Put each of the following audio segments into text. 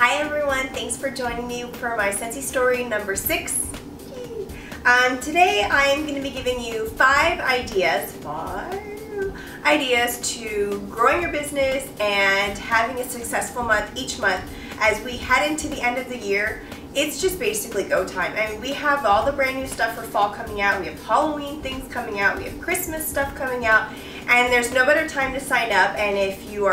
Hi everyone, thanks for joining me for my Scentsy story number 6. Today I am going to be giving you 5 ideas to growing your business and having a successful month each month. As we head into the end of the year, it's just basically go time. I mean, we have all the brand new stuff for fall coming out, we have Halloween things coming out, we have Christmas stuff coming out, and there's no better time to sign up. And if you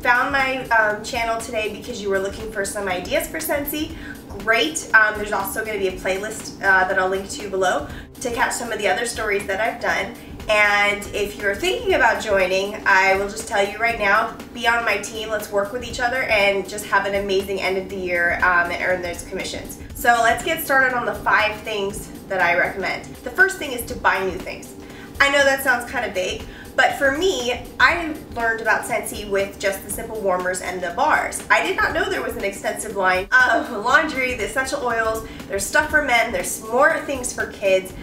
found my channel today because you were looking for some ideas for Scentsy, great. There's also going to be a playlist that I'll link to below to catch some of the other stories that I've done. And if you're thinking about joining, I will just tell you right now, be on my team. Let's work with each other and just have an amazing end of the year and earn those commissions. So let's get started on the 5 things that I recommend. The first thing is to buy new things. I know that sounds kind of vague, but for me, I learned about Scentsy with just the simple warmers and the bars. I did not know there was an extensive line of laundry, the essential oils, there's stuff for men, there's more things for kids.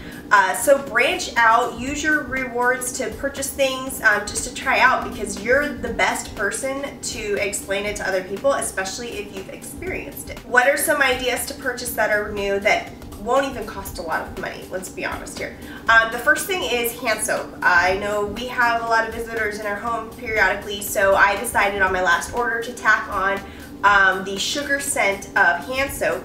So branch out, use your rewards to purchase things just to try out, because you're the best person to explain it to other people, especially if you've experienced it. What are some ideas to purchase that are new that won't even cost a lot of money? Let's be honest here. The first thing is hand soap. I know we have a lot of visitors in our home periodically, so I decided on my last order to tack on the sugar scent of hand soap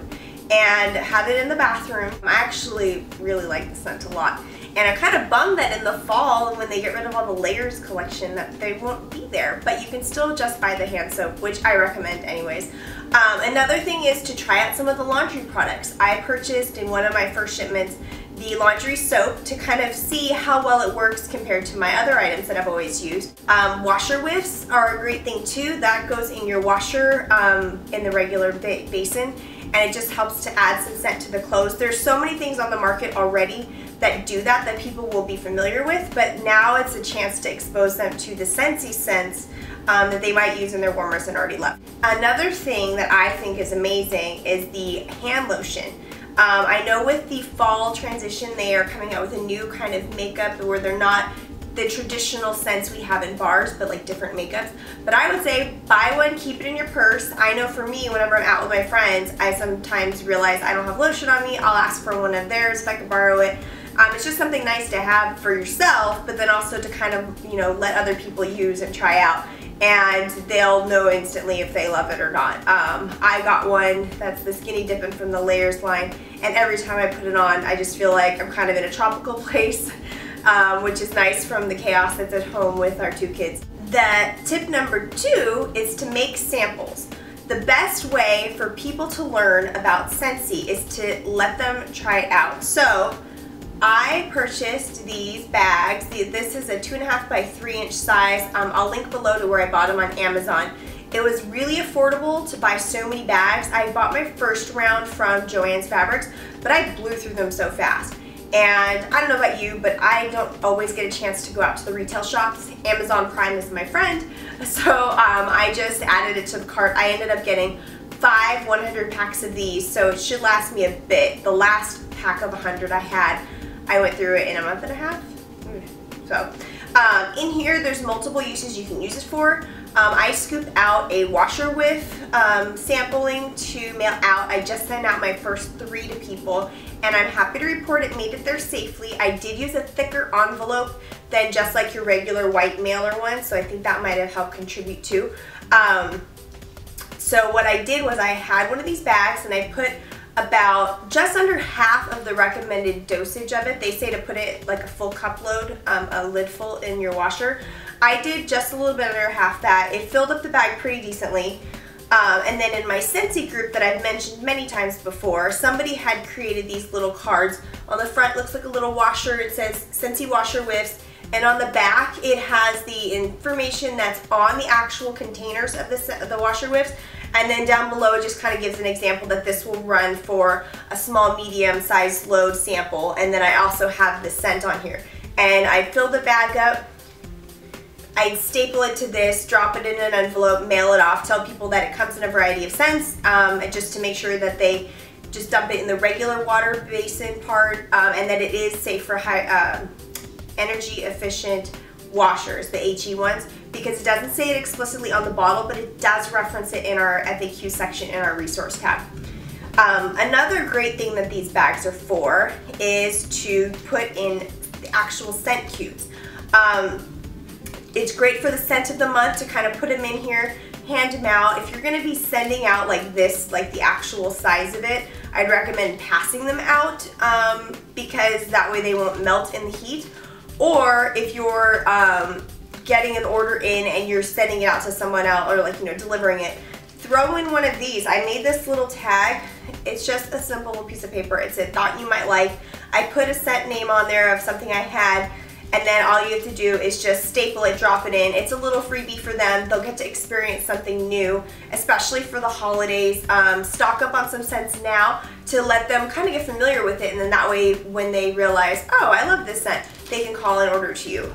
and have it in the bathroom. I actually really like the scent a lot, and I'm kind of bummed that in the fall, when they get rid of all the layers collection, that they won't be there, but you can still just buy the hand soap, which I recommend anyways. Another thing is to try out some of the laundry products. I purchased in one of my first shipments the laundry soap to kind of see how well it works compared to my other items that I've always used. Washer whiffs are a great thing too. That goes in your washer in the regular basin, and it just helps to add some scent to the clothes. There's so many things on the market already that do that people will be familiar with, but now it's a chance to expose them to the Scentsy scents that they might use in their warmers and already love. Another thing that I think is amazing is the hand lotion. I know with the fall transition, they are coming out with a new kind of makeup where they're not the traditional scents we have in bars, but like different makeups. But I would say buy one, keep it in your purse. I know for me, whenever I'm out with my friends, I sometimes realize I don't have lotion on me. I'll ask for one of theirs if I can borrow it. It's just something nice to have for yourself, but then also to kind of, you know, let other people use and try out, and they'll know instantly if they love it or not. I got one that's the Skinny Dippin' from the Layers line, and every time I put it on, I just feel like I'm kind of in a tropical place, which is nice from the chaos that's at home with our 2 kids. The tip number 2 is to make samples. The best way for people to learn about Scentsy is to let them try it out. So I purchased these bags. This is a 2.5 by 3 inch size. I'll link below to where I bought them on Amazon. It was really affordable to buy so many bags. I bought my first round from Joann's Fabrics, but I blew through them so fast. And I don't know about you, but I don't always get a chance to go out to the retail shops. Amazon Prime is my friend, so I just added it to the cart. I ended up getting 5 100 packs of these, so it should last me a bit. The last pack of 100 I had, I went through it in a month and a half. So in here, there's multiple uses you can use it for. I scooped out a washer whiff sampling to mail out. I just sent out my first 3 to people, and I'm happy to report it made it there safely. I did use a thicker envelope than just like your regular white mailer one, so I think that might have helped contribute too. So what I did was I had one of these bags, and I put about just under half of the recommended dosage of it. They say to put it like a full cup load, a lid full in your washer. I did just a little bit under half that. It filled up the bag pretty decently. And then in my Scentsy group that I've mentioned many times before, somebody had created these little cards. On the front looks like a little washer. It says Scentsy washer whiffs. And on the back, it has the information that's on the actual containers of the washer whiffs. And then down below, it just kind of gives an example that this will run for a small, medium-sized load sample. And then I also have the scent on here. And I fill the bag up. I'd staple it to this, drop it in an envelope, mail it off, tell people that it comes in a variety of scents, and just to make sure that they just dump it in the regular water basin part, and that it is safe for high energy efficient washers, the HE ones, because it doesn't say it explicitly on the bottle, but it does reference it in our FAQ section in our resource tab. Another great thing that these bags are for is to put in the actual scent cues. It's great for the scent of the month to kind of put them in here, hand them out. If you're going to be sending out like this, like the actual size of it, I'd recommend passing them out because that way they won't melt in the heat. Or if you're getting an order in and you're sending it out to someone else, or like, you know, delivering it, throw in one of these. I made this little tag. It's just a simple little piece of paper. It said, thought you might like. I put a scent name on there of something I had, and then all you have to do is just staple it, drop it in. It's a little freebie for them. They'll get to experience something new, especially for the holidays. Stock up on some scents now to let them kind of get familiar with it, and then that way when they realize, oh, I love this scent, they can call and order to you,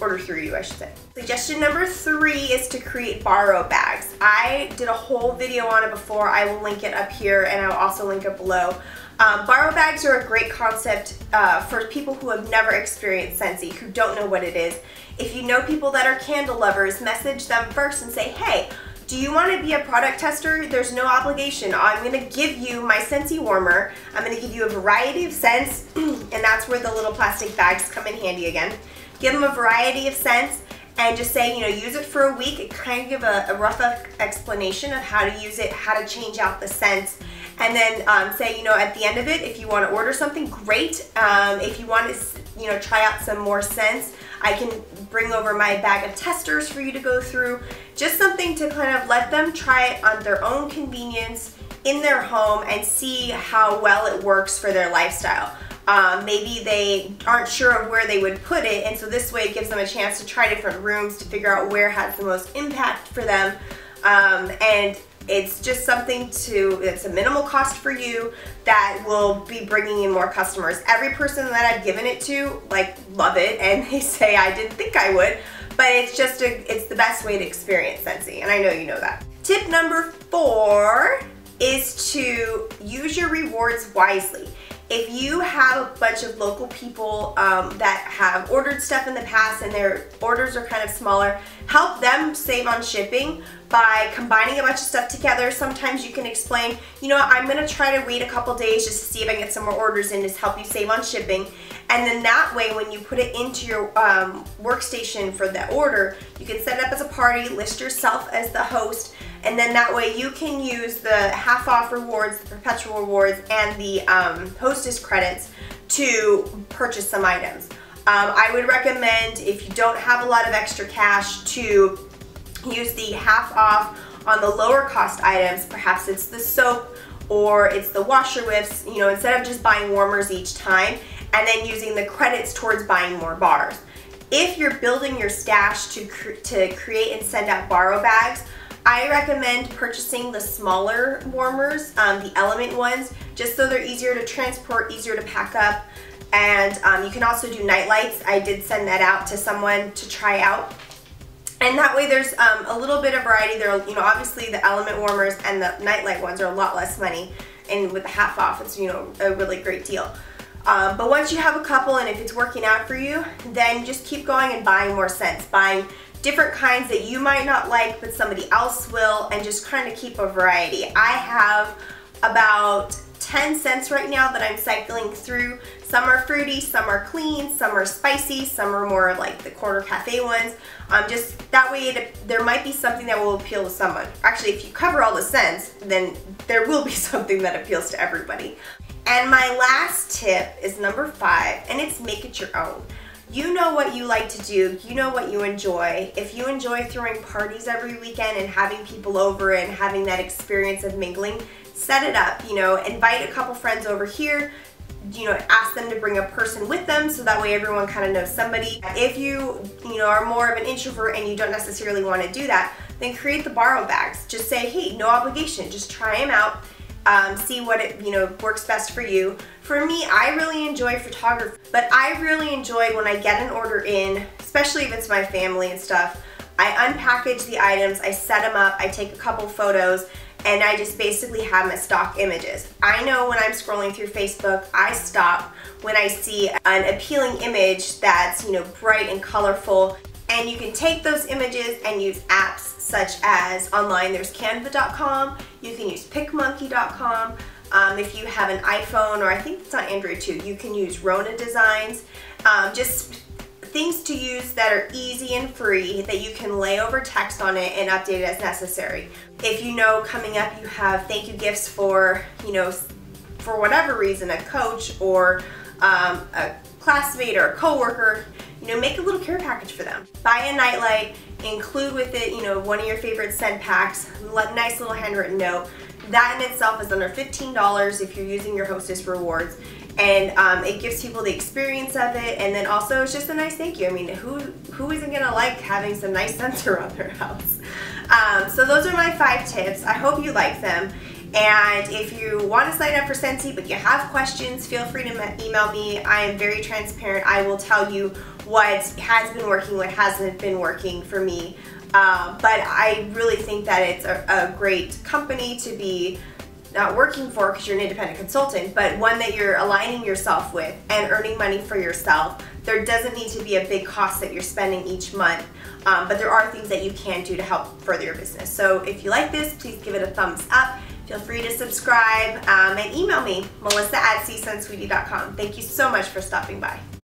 order through you, I should say. Suggestion number 3 is to create borrow bags. I did a whole video on it before. I will link it up here, and I will also link it below. Borrow bags are a great concept for people who have never experienced Scentsy, who don't know what it is. If you know people that are candle lovers, message them first and say, hey, do you want to be a product tester? There's no obligation. I'm going to give you my Scentsy warmer. I'm going to give you a variety of scents, and that's where the little plastic bags come in handy again. Give them a variety of scents and just say, you know, use it for a week. Kind of give a rough explanation of how to use it, how to change out the scents, and then say, you know, at the end of it, if you want to order something, great. If you want to, you know, try out some more scents, I can bring over my bag of testers for you to go through. Just something to kind of let them try it on their own convenience in their home and see how well it works for their lifestyle. Maybe they aren't sure of where they would put it, and so this way it gives them a chance to try different rooms to figure out where has the most impact for them. And it's just something it's a minimal cost for you that will be bringing in more customers. Every person that I've given it to, like, love it, and they say, I didn't think I would, but it's just it's the best way to experience Scentsy, and I know you know that. Tip number 4 is to use your rewards wisely. If you have a bunch of local people that have ordered stuff in the past and their orders are kind of smaller, help them save on shipping by combining a bunch of stuff together. Sometimes you can explain, you know, I'm going to try to wait a couple days just to see if I can get some more orders in to help you save on shipping. And then that way, when you put it into your workstation for the order, you can set it up as a party, list yourself as the host, and then that way you can use the half off rewards, the perpetual rewards, and the hostess credits to purchase some items. I would recommend, if you don't have a lot of extra cash, to use the half off on the lower cost items. Perhaps it's the soap or it's the washer whiffs, you know, instead of just buying warmers each time and then using the credits towards buying more bars. If you're building your stash to create and send out borrow bags, I recommend purchasing the smaller warmers, the element ones, just so they're easier to transport, easier to pack up. And you can also do night lights. I did send that out to someone to try out. And that way there's a little bit of variety. There, you know, obviously the element warmers and the nightlight ones are a lot less money, and with the half off, it's, you know, a really great deal. But once you have a couple, and if it's working out for you, then just keep going and buying more scents, buying different kinds that you might not like but somebody else will, and just kind of keep a variety. I have about 10 scents right now that I'm cycling through. Some are fruity, some are clean, some are spicy, some are more like the Corner Cafe ones. Just that way there might be something that will appeal to someone. Actually, if you cover all the scents, then there will be something that appeals to everybody. And my last tip is number 5, and it's make it your own. You know what you like to do, you know what you enjoy. If you enjoy throwing parties every weekend and having people over and having that experience of mingling, set it up, you know, invite a couple friends over here, you know, ask them to bring a person with them so that way everyone kind of knows somebody. If you know, are more of an introvert and you don't necessarily want to do that, then create the borrow bags. Just say, hey, no obligation, just try them out. See what it, you know, works best for you. For me, I really enjoy photography, but I really enjoy when I get an order in, especially if it's my family and stuff. I unpackage the items, I set them up, I take a couple photos, and I just basically have them as stock images. I know when I'm scrolling through Facebook, I stop when I see an appealing image that's, you know, bright and colorful. And you can take those images and use apps such as online, there's Canva.com, you can use PicMonkey.com. If you have an iPhone, or I think it's on Android too, you can use Rhonna Designs. Just things to use that are easy and free, that you can lay over text on it and update it as necessary. If you know coming up you have thank you gifts for, you know, for whatever reason, a coach or a classmate or a coworker, you know, make a little care package for them. Buy a nightlight, include with it, you know, one of your favorite scent packs, nice little handwritten note. That in itself is under $15 if you're using your Hostess rewards, and it gives people the experience of it, and then also it's just a nice thank you. I mean, who isn't gonna like having some nice scents around their house? So those are my 5 tips. I hope you like them. And if you want to sign up for Scentsy but you have questions, feel free to email me. I am very transparent. I will tell you what has been working, what hasn't been working for me. But I really think that it's a great company to be not working for, because you're an independent consultant, but one that you're aligning yourself with and earning money for yourself. There doesn't need to be a big cost that you're spending each month, but there are things that you can do to help further your business. So if you like this, please give it a thumbs up. Feel free to subscribe and email me, melissa@csensweetie.com. Thank you so much for stopping by.